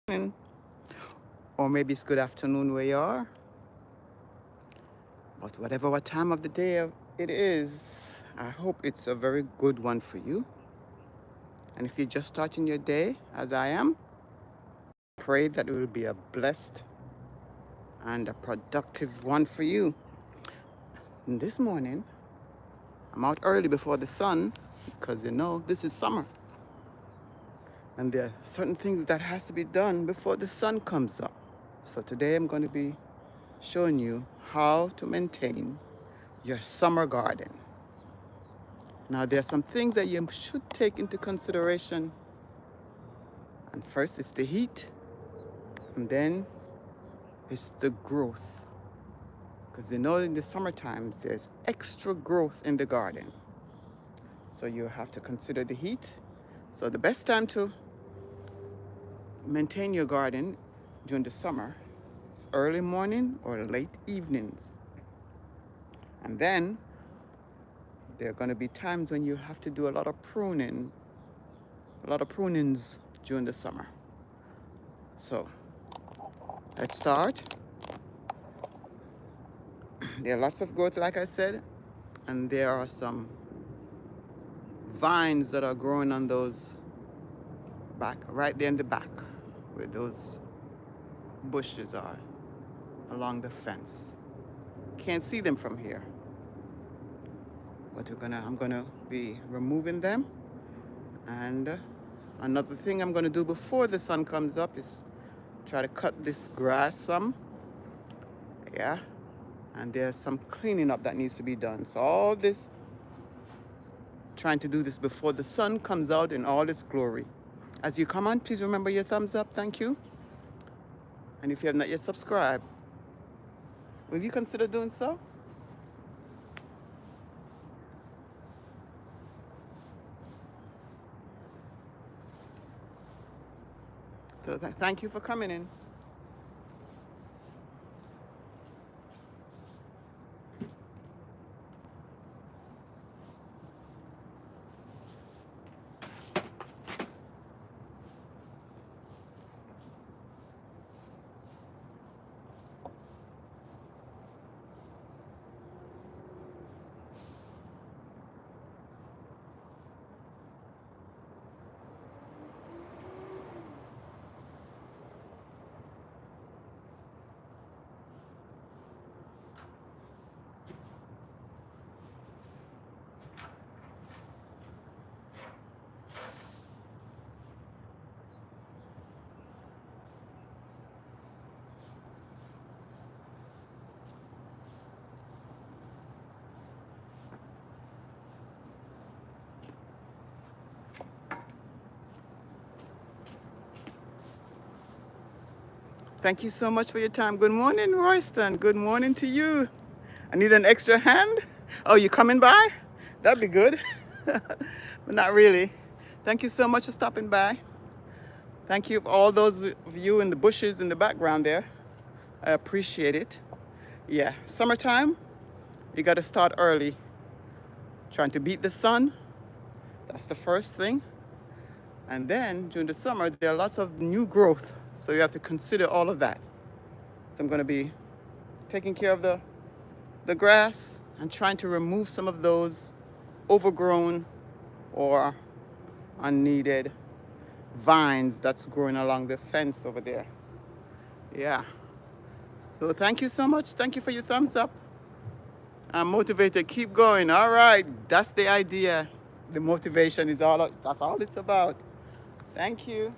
morning, or maybe it's good afternoon where you are. But whatever what time of the day it is, I hope it's a very good one for you. And if you're just starting your day, as I am, pray that it will be a blessed and a productive one for you. And this morning, I'm out early before the sun because this is summer. And there are certain things that has to be done before the sun comes up. So today I'm going to be showing you how to maintain your summer garden. Now, there are some things that you should take into consideration. And first, it's the heat, and then it's the growth. Because in the summer times, there's extra growth in the garden. So you have to consider the heat. So the best time to maintain your garden during the summer is early morning or late evenings. And then there are going to be times when you have to do a lot of prunings during the summer. So let's start. There are lots of growth, like I said, and there are some vines that are growing on those right there in the back, where those bushes are along the fence. Can't see them from here, but I'm gonna be removing them. And another thing I'm gonna do before the sun comes up is try to cut this grass some. Yeah, and there's some cleaning up that needs to be done. So all this, trying to do this before the sun comes out in all its glory. As you come on, please remember your thumbs up. Thank you. And if you have not yet subscribed, will you consider doing so? So thank you for coming in. Thank you so much for your time. Good morning, Royston. Good morning to you. I need an extra hand. Oh, you coming by? That'd be good. But not really. Thank you so much for stopping by. Thank you for all those of you in the bushes in the background there. I appreciate it. Yeah, summertime, you got to start early. Trying to beat the sun. That's the first thing. And then during the summer, there are lots of new growth. So you have to consider all of that. So I'm going to be taking care of the grass and trying to remove some of those overgrown or unneeded vines that's growing along the fence over there. Yeah. So thank you so much. Thank you for your thumbs up. I'm motivated. Keep going. All right. That's the idea. The motivation is that's all it's about. Thank you.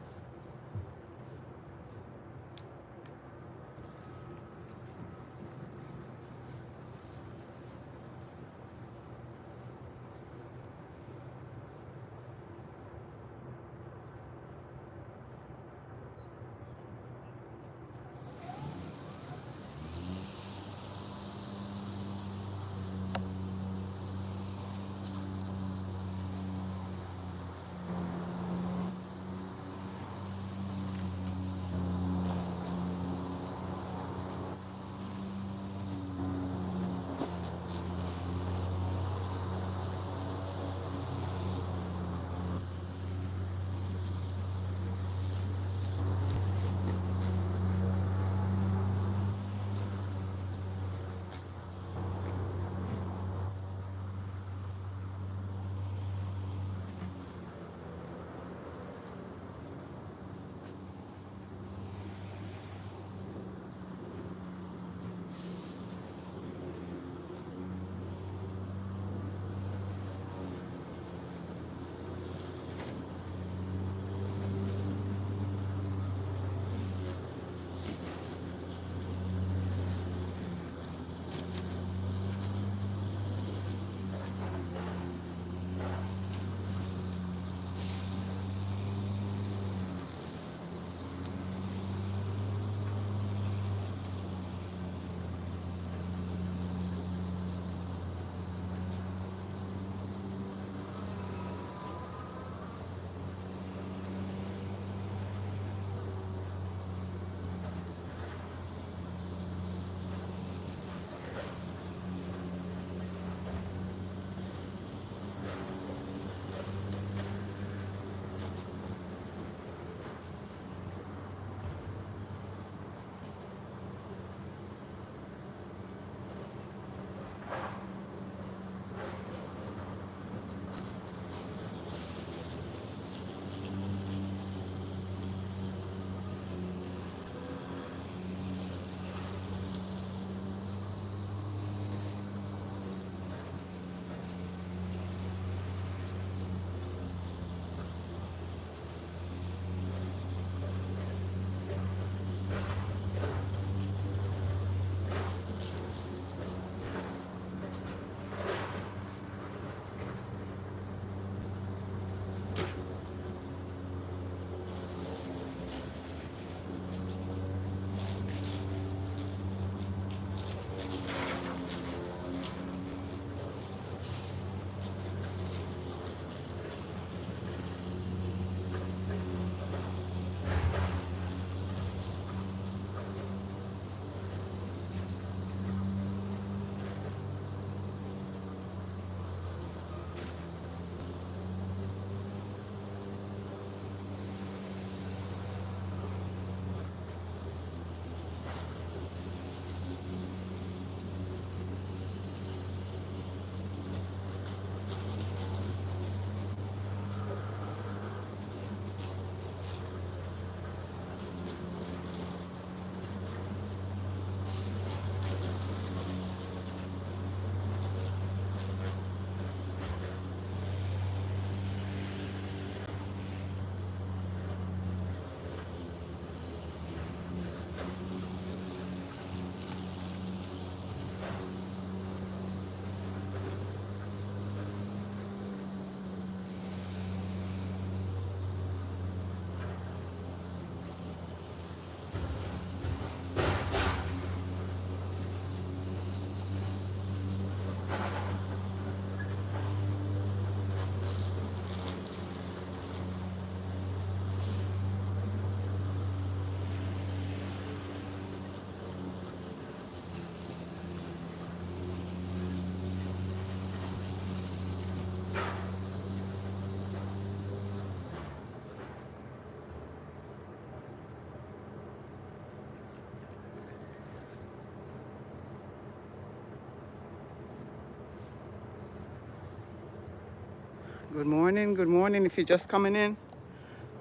Good morning. Good morning. If you're just coming in,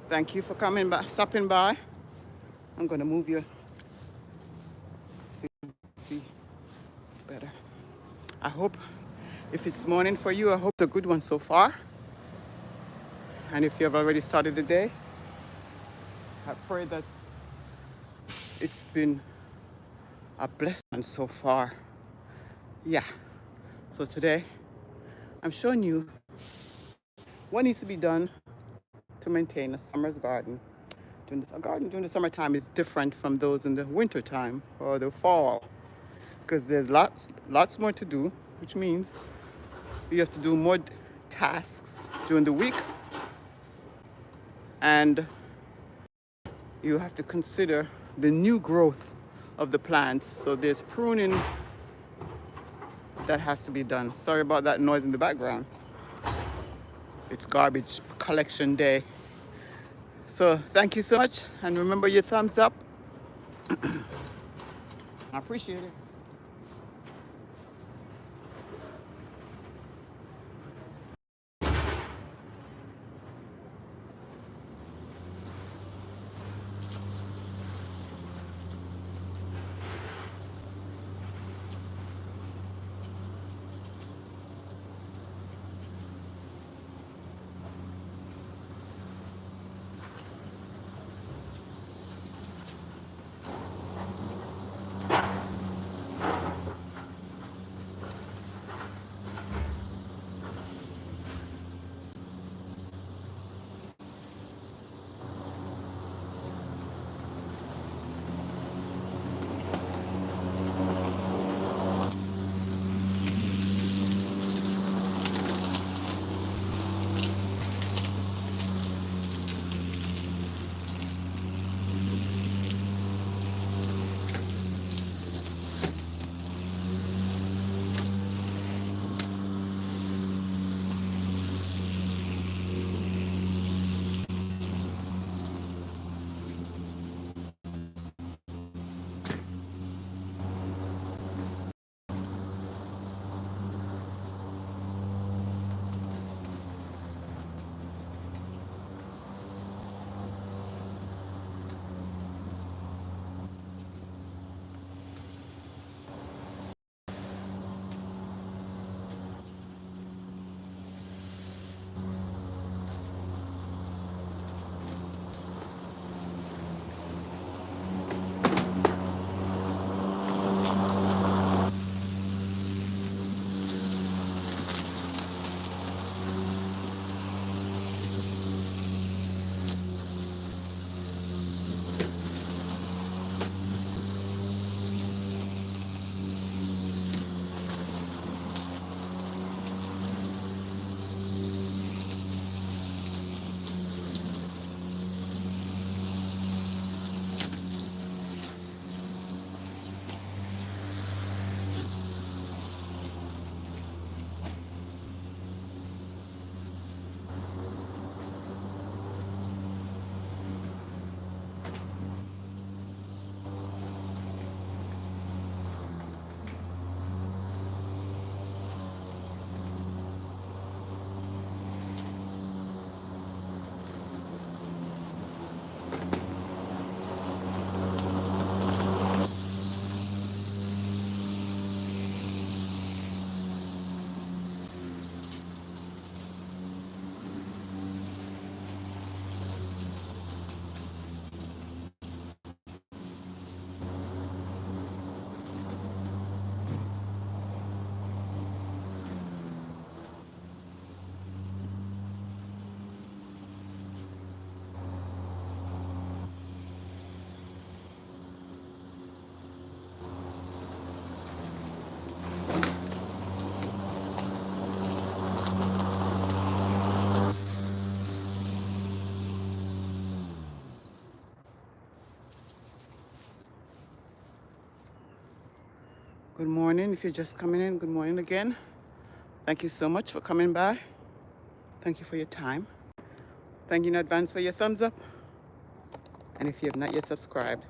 thank you for coming by, stopping by. I'm gonna move you see better. I hope if it's morning for you, I hope it's a good one so far. And if you have already started the day, I pray that it's been a blessing so far. Yeah. So today, I'm showing you what needs to be done to maintain a summer's garden. A garden during the summertime is different from those in the winter time or the fall, because there's lots more to do, which means you have to do more tasks during the week, and you have to consider the new growth of the plants. So there's pruning that has to be done. Sorry about that noise in the background. It's garbage collection day. So thank you so much, and remember your thumbs up. I appreciate it. Good morning. If you're just coming in, good morning again. Thank you so much for coming by. Thank you for your time. Thank you in advance for your thumbs up. And if you have not yet subscribed,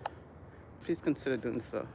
please consider doing so.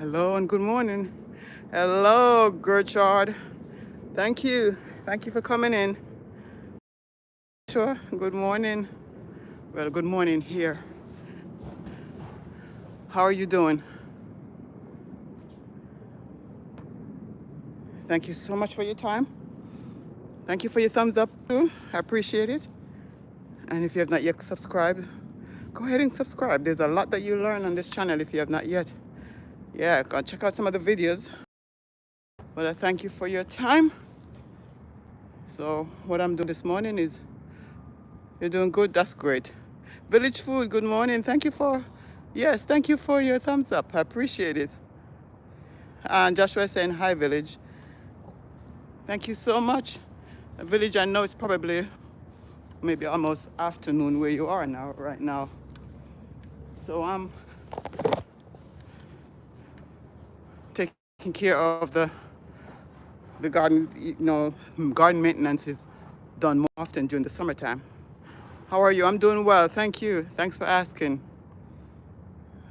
Hello and good morning. Hello, Gertrude. Thank you. Thank you for coming in. Sure. Good morning. Well, good morning here. How are you doing? Thank you so much for your time. Thank you for your thumbs up too. I appreciate it. And if you have not yet subscribed, go ahead and subscribe. There's a lot that you learn on this channel if you have not yet. Yeah, go check out some of the videos. But I thank you for your time. So what I'm doing this morning is, you're doing good. That's great. Village Food, good morning. Thank you for, yes, thank you for your thumbs up. I appreciate it. And Joshua saying hi, Village. Thank you so much. Village, I know it's probably maybe almost afternoon where you are now, right now. So I'm taking care of the garden. Garden maintenance is done more often during the summertime. How are you? I'm doing well, thank you. Thanks for asking.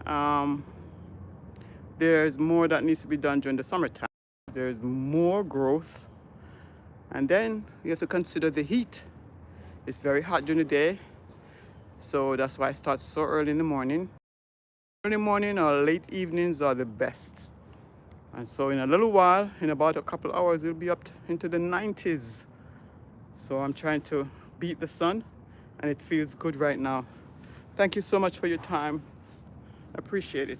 Um, there's more that needs to be done during the summertime. There's more growth, and then you have to consider the heat. It's very hot during the day, so that's why I start so early in the morning. Early morning or late evenings are the best. And so in a little while, in about a couple hours, it'll be up into the 90s. So I'm trying to beat the sun, and it feels good right now. Thank you so much for your time. I appreciate it.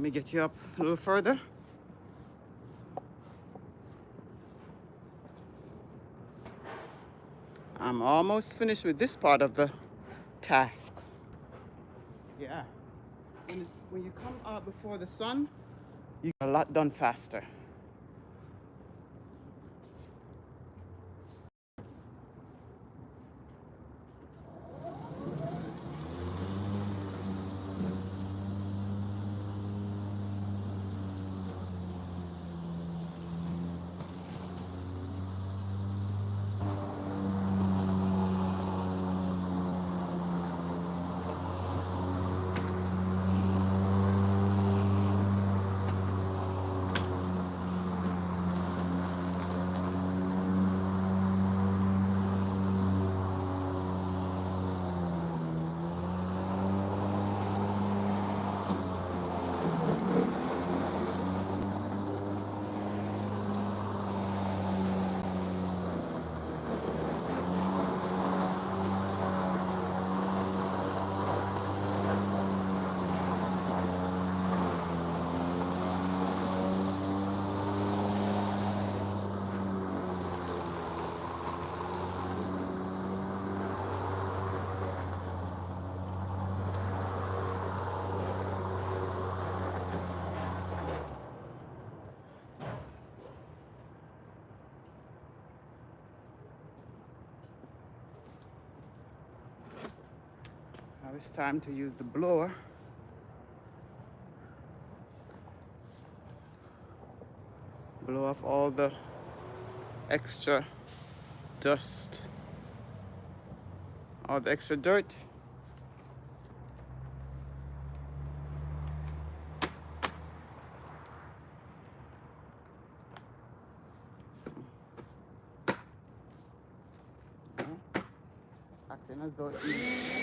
Let me get you up a little further. I'm almost finished with this part of the task. Yeah. When you come out before the sun, you get a lot done faster. Now it's time to use the blower. Blow off all the extra dust, all the extra dirt. Acting as though it's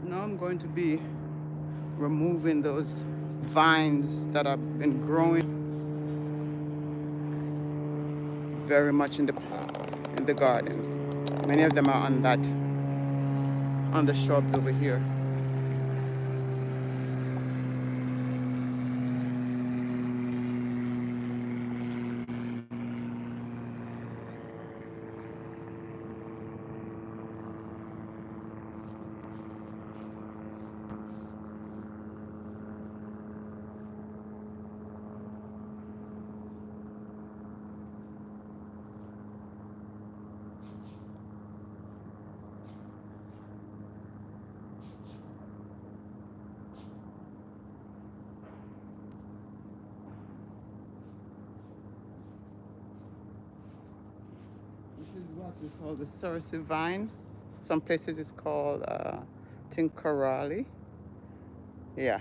now I'm going to be removing those vines that have been growing very much in the gardens. Many of them are on the shrubs over here. This is what we call the Cersei vine. Some places it's called Tinkarali. Yeah,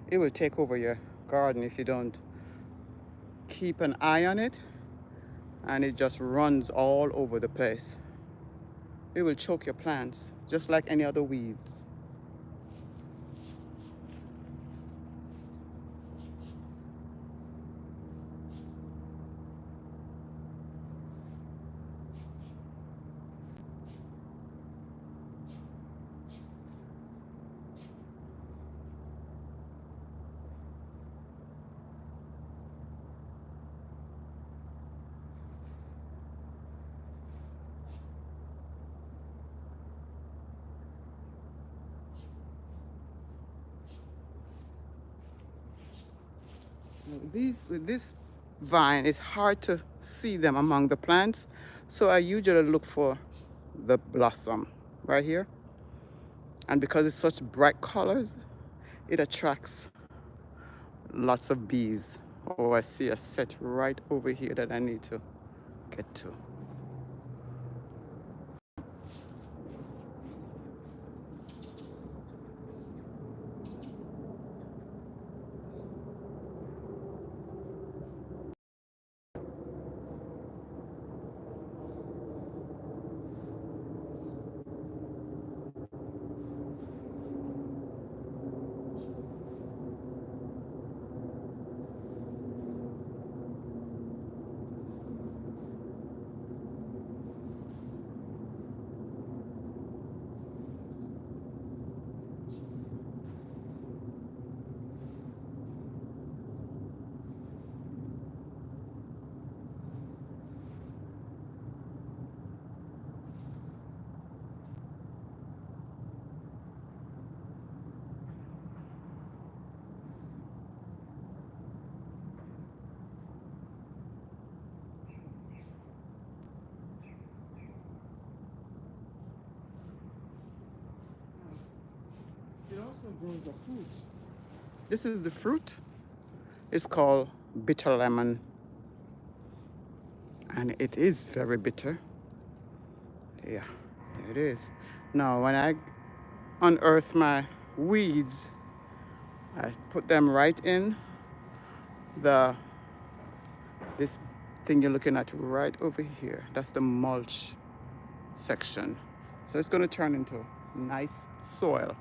it will take over your garden if you don't keep an eye on it, and it just runs all over the place. It will choke your plants just like any other weeds. With this vine, it's hard to see them among the plants, so I usually look for the blossom right here. And because it's such bright colors, it attracts lots of bees. Oh, I see a set right over here that I need to get to. It also grows a fruit. This is the fruit. It's called bitter lemon, and it is very bitter. Yeah, it is. Now, when I unearth my weeds, I put them right in the this thing you're looking at right over here. That's the mulch section. So it's going to turn into nice soil.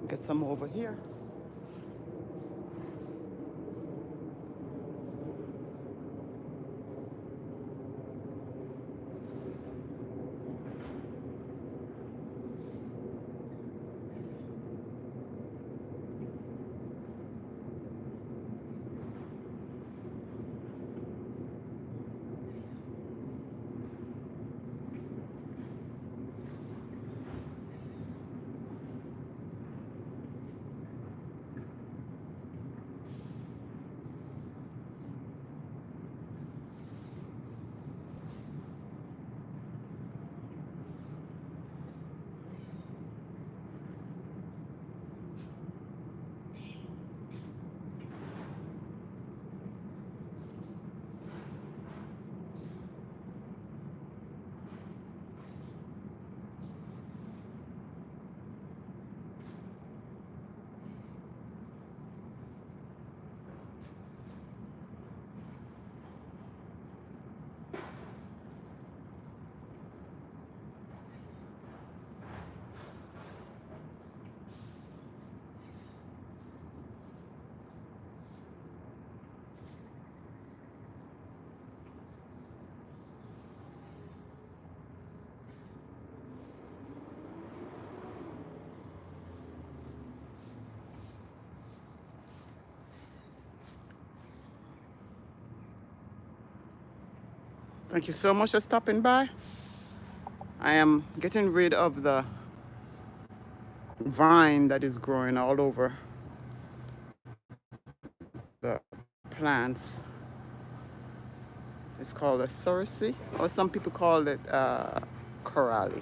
Get some over here. Thank you so much for stopping by. I am getting rid of the vine that is growing all over the plants. It's called a sorcy, or some people call it corally.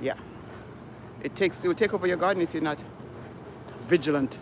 Yeah, it will take over your garden if you're not vigilant.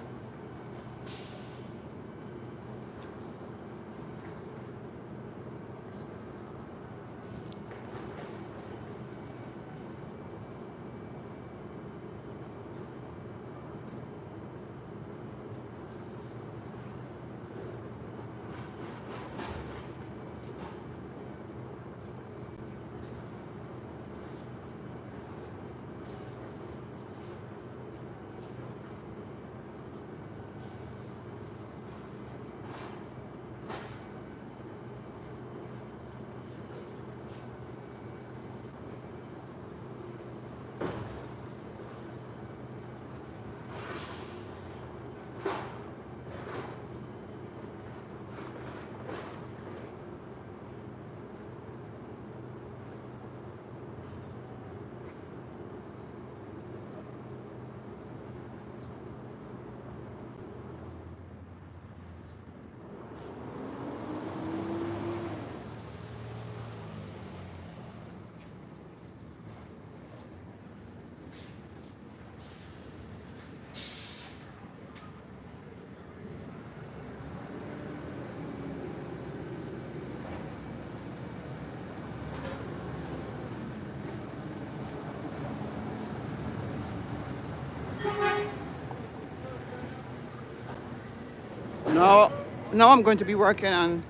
Now, now I'm going to be working on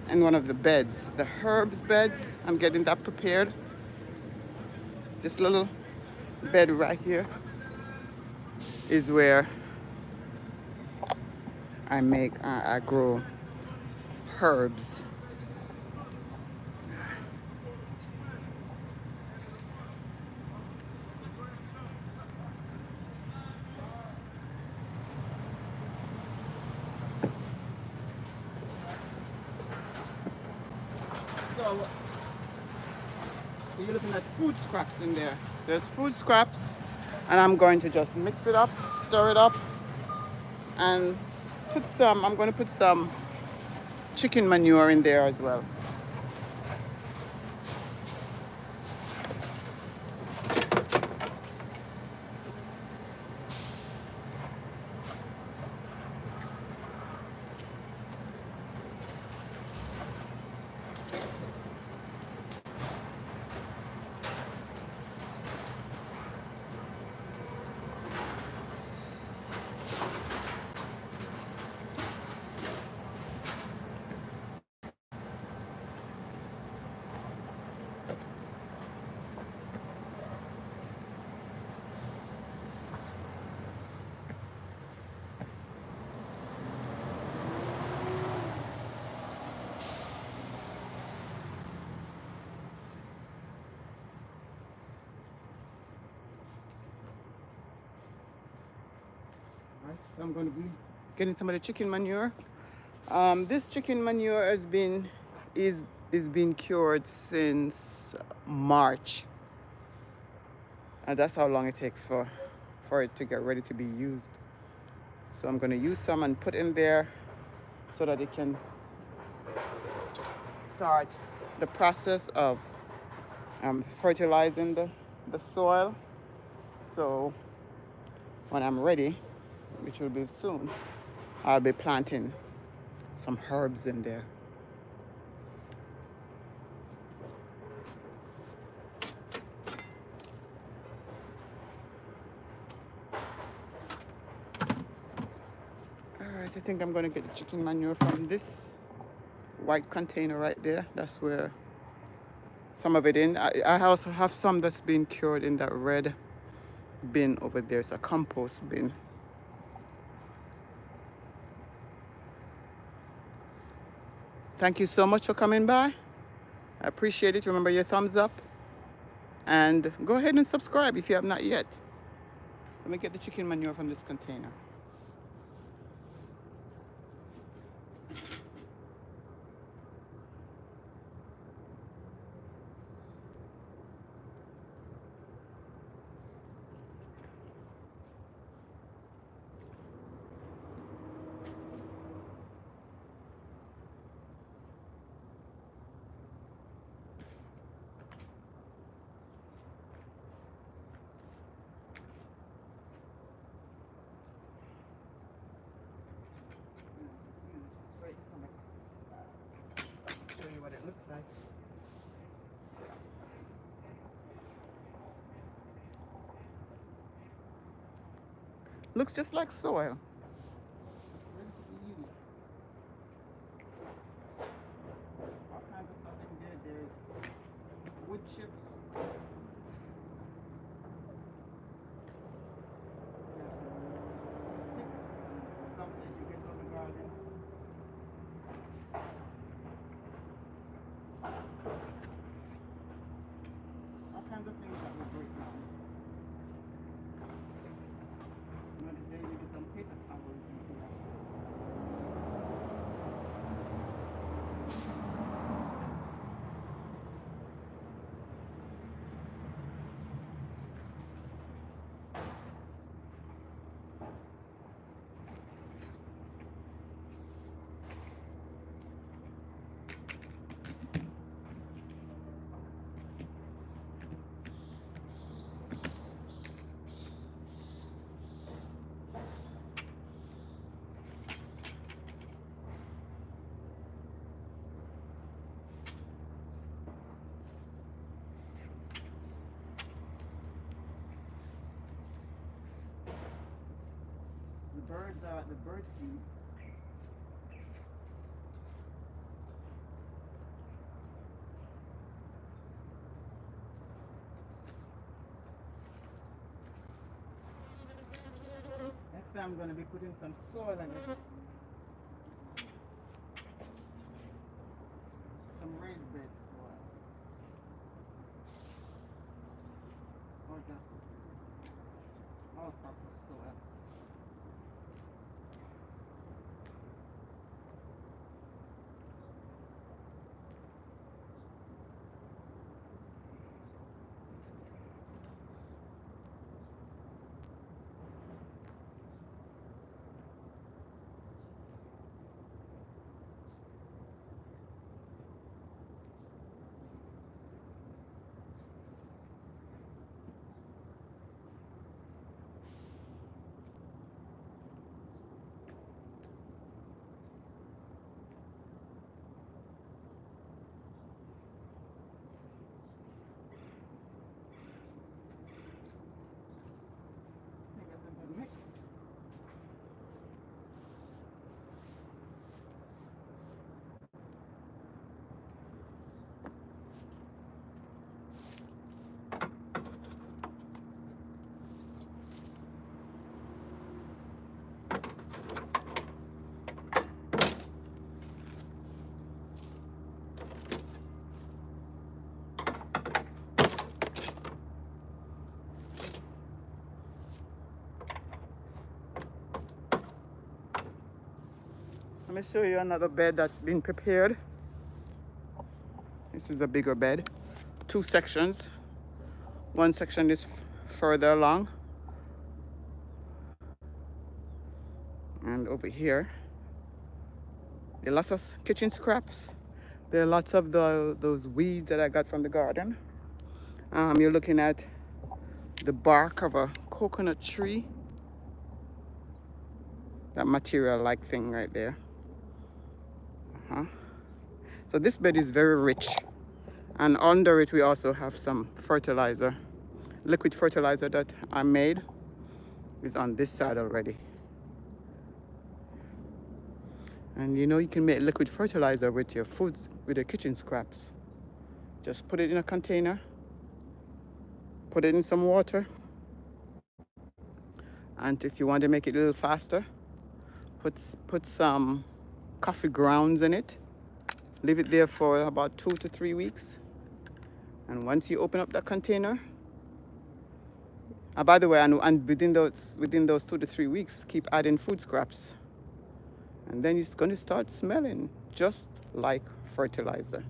in one of the beds, the herbs beds. I'm getting that prepared. This little bed right here is where I grow herbs. So you're looking at food scraps in there. There's food scraps, and I'm going to just mix it up, stir it up, and I'm going to put some chicken manure in there as well. Right, so I'm going to be getting some of the chicken manure. This chicken manure is being cured since March, and that's how long it takes for it to get ready to be used. So I'm going to use some and put in there so that it can start the process of fertilizing the soil. So when I'm ready, which will be soon, I'll be planting some herbs in there. All right, I think I'm going to get the chicken manure from this white container right there. That's where some of it in. I also have some that's been cured in that red bin over there. It's a compost bin. Thank you so much for coming by. I appreciate it. Remember your thumbs up. And go ahead and subscribe if you have not yet. Let me get the chicken manure from this container. like. Looks just like soil. Ready to be used. All kinds of stuff in there. There's wood chips. Sticks and stuff that you get from the garden. All kinds of things that we break down. You know, there's maybe some paper towels in here. The birds are at the bird feed. Next time I'm going to be putting some soil in it. Some raised bed soil. Or just all-purpose soil. Take us into the mix. Let me show you another bed that's been prepared. This is a bigger bed. Two sections. One section is further along. And over here, there are lots of kitchen scraps. There are lots of those weeds that I got from the garden. You're looking at the bark of a coconut tree. That material-like thing right there. So this bed is very rich. And under it, we also have some fertilizer. Liquid fertilizer that I made is on this side already. And you know, you can make liquid fertilizer with your foods, with your kitchen scraps. Just put it in a container, put it in some water, and if you want to make it a little faster, put some coffee grounds in it. Leave it there for about 2 to 3 weeks. And once you open up that container, by the way, and within those 2 to 3 weeks, keep adding food scraps. And then it's going to start smelling just like fertilizer.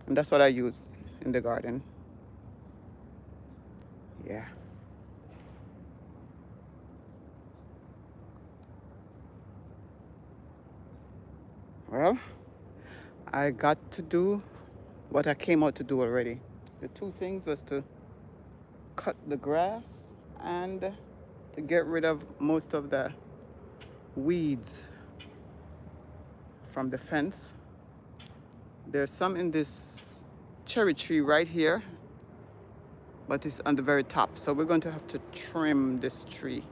And that's what I use in the garden. Yeah. Well, I got to do what I came out to do already. The two things was to cut the grass and to get rid of most of the weeds from the fence. There's some in this cherry tree right here, but it's on the very top. So we're going to have to trim this tree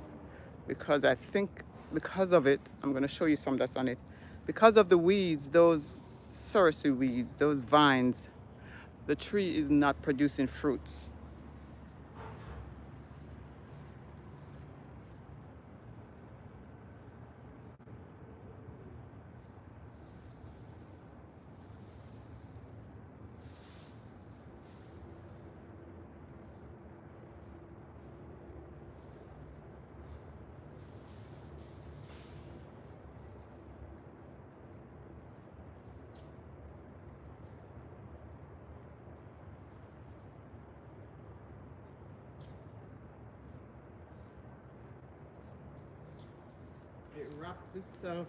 because I think because of it, I'm going to show you some that's on it. Because of the weeds, those sorcery weeds, those vines, the tree is not producing fruits. It wraps itself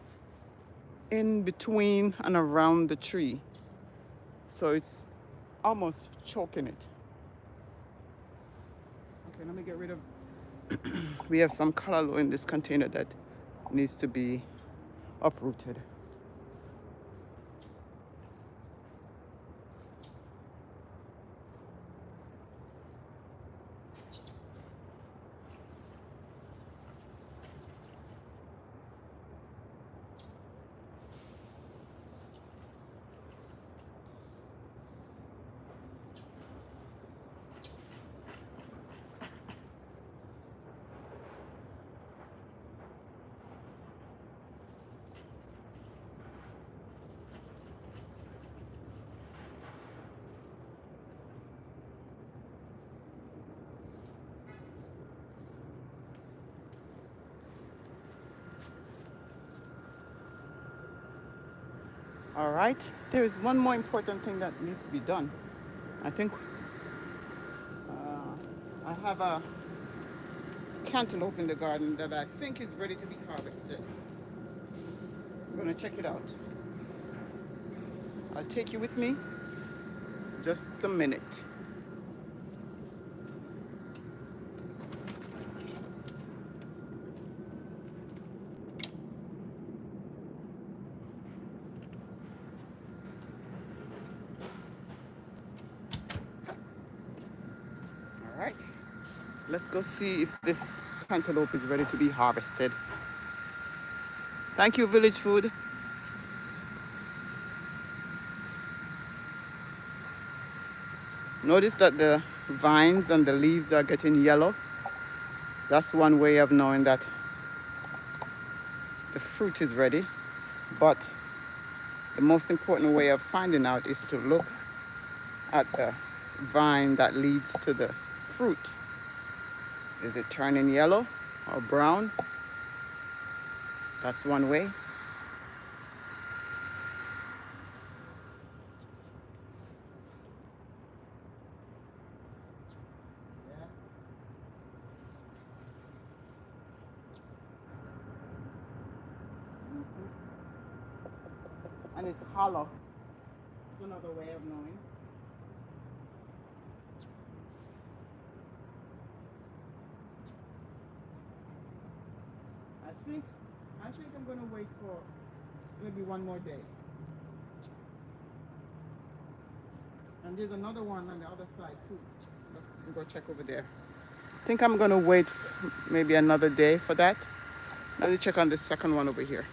in between and around the tree. So it's almost choking it. Okay, let me get rid of. We have some callaloo in this container that needs to be uprooted. All right, there is one more important thing that needs to be done. I think I have a cantaloupe in the garden that I think is ready to be harvested. I'm gonna check it out. I'll take you with me. Just a minute. All right, let's go see if this cantaloupe is ready to be harvested. Thank you, Village Food. Notice that the vines and the leaves are getting yellow. That's one way of knowing that the fruit is ready. But the most important way of finding out is to look at the vine that leads to the fruit. Is it turning yellow or brown? That's one way. And it's hollow. It's another way of knowing. I think I'm gonna wait for maybe one more day. And there's another one on the other side too. Let's go check over there. I think I'm gonna wait maybe another day for that. Let me check on the second one over here.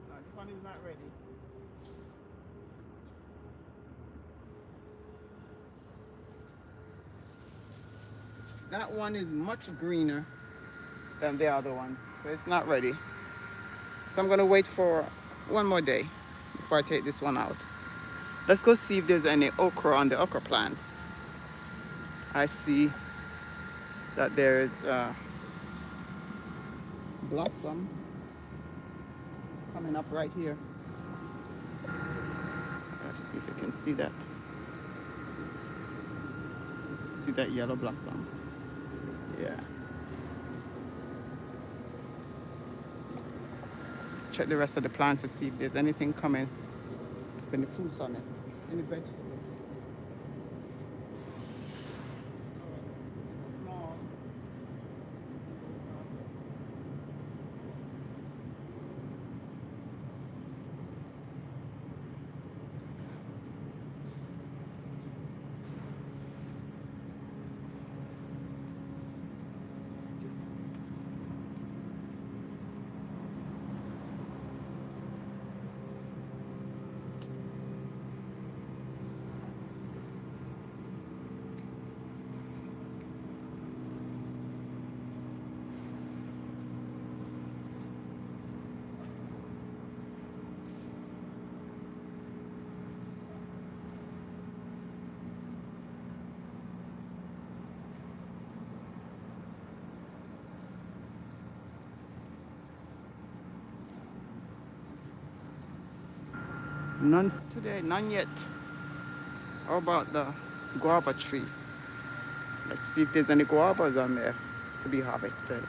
No, this one is not ready. That one is much greener than the other one, so it's not ready. So I'm gonna wait for one more day before I take this one out. Let's go see if there's any okra on the okra plants. I see that there's blossom coming up right here. Let's see if you can see that. See that yellow blossom? Yeah. Check the rest of the plants to see if there's anything coming Any fruits on it? Any vegetables? It's small. None today, none yet. How about the guava tree? Let's see if there's any guavas on there to be harvested.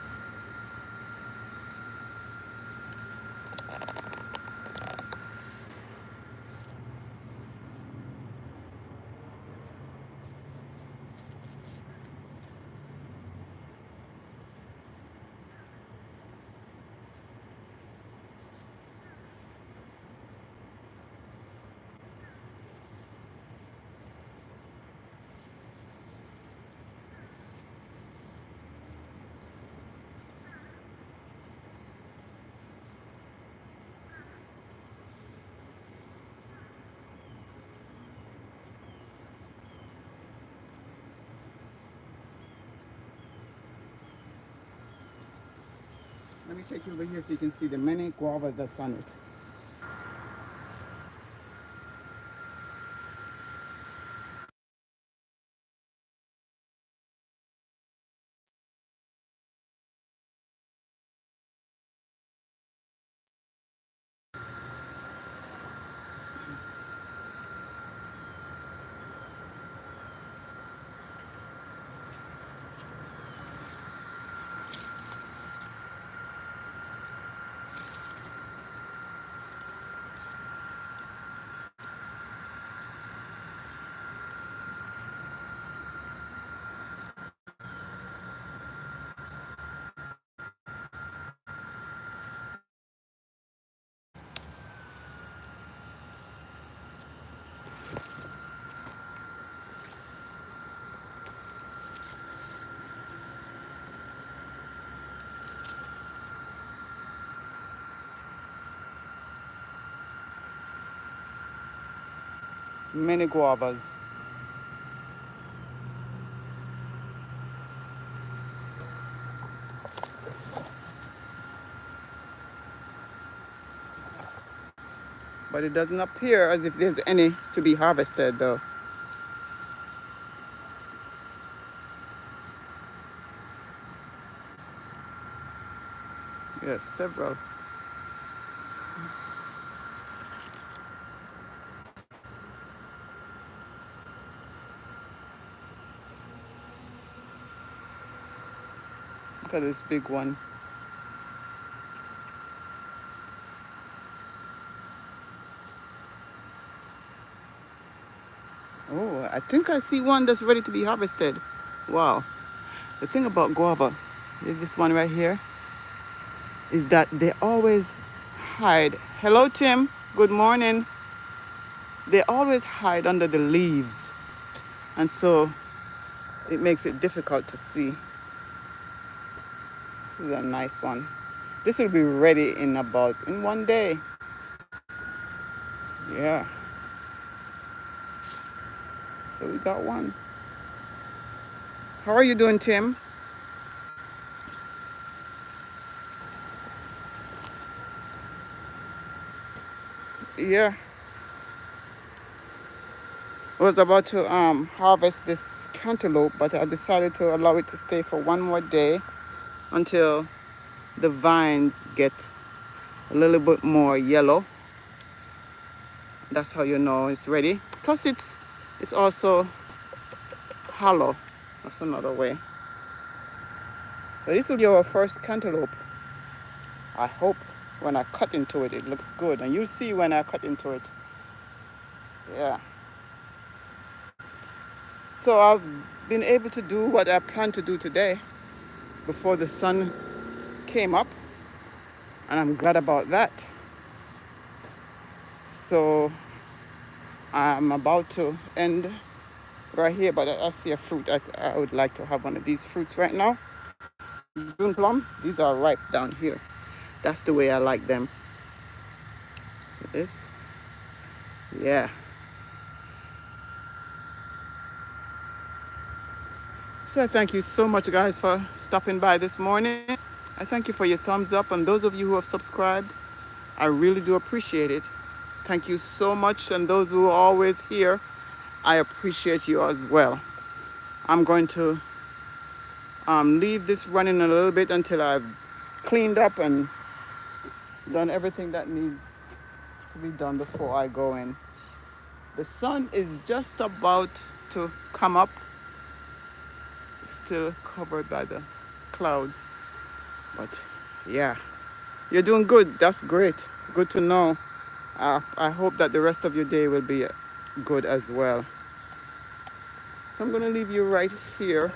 Let me take you over here so you can see the many guavas that's on it. Many guavas. But it doesn't appear as if there's any to be harvested though. Yes, several. Look at this big one. Oh, I think I see one that's ready to be harvested. Wow. The thing about guava is this one right here is that they always hide. Hello, Tim. Good morning. They always hide under the leaves. And so it makes it difficult to see. This is a nice one. This will be ready in one day. Yeah. So we got one. How are you doing, Tim? Yeah. I was about to harvest this cantaloupe, but I decided to allow it to stay for one more day until the vines get a little bit more yellow. That's how you know it's ready. Plus it's also hollow. That's another way. So this will be our first cantaloupe. I hope when I cut into it, it looks good. And you'll see when I cut into it. Yeah. So I've been able to do what I planned to do today before the sun came up, and I'm glad about that. So I'm about to end right here, but I see a fruit. I would like to have one of these fruits right now. June plum, these are ripe down here. That's the way I like them. This, yeah. So thank you so much, guys, for stopping by this morning. I thank you for your thumbs up, and those of you who have subscribed, I really do appreciate it. Thank you so much, and those who are always here, I appreciate you as well. I'm going to leave this running a little bit until I've cleaned up and done everything that needs to be done before I go in. The sun is just about to come up, still covered by the clouds, but yeah, you're doing good. That's great. Good to know. I hope that the rest of your day will be good as well. So I'm going to leave you right here.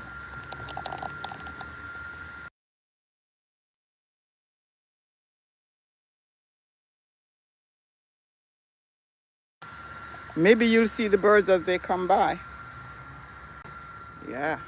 Maybe you'll see the birds as they come by. Yeah.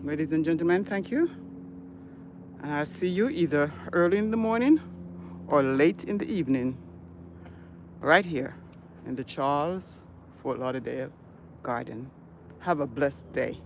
Ladies and gentlemen, thank you. And I'll see you either early in the morning or late in the evening, right here in the Charles Fort Lauderdale Garden. Have a blessed day.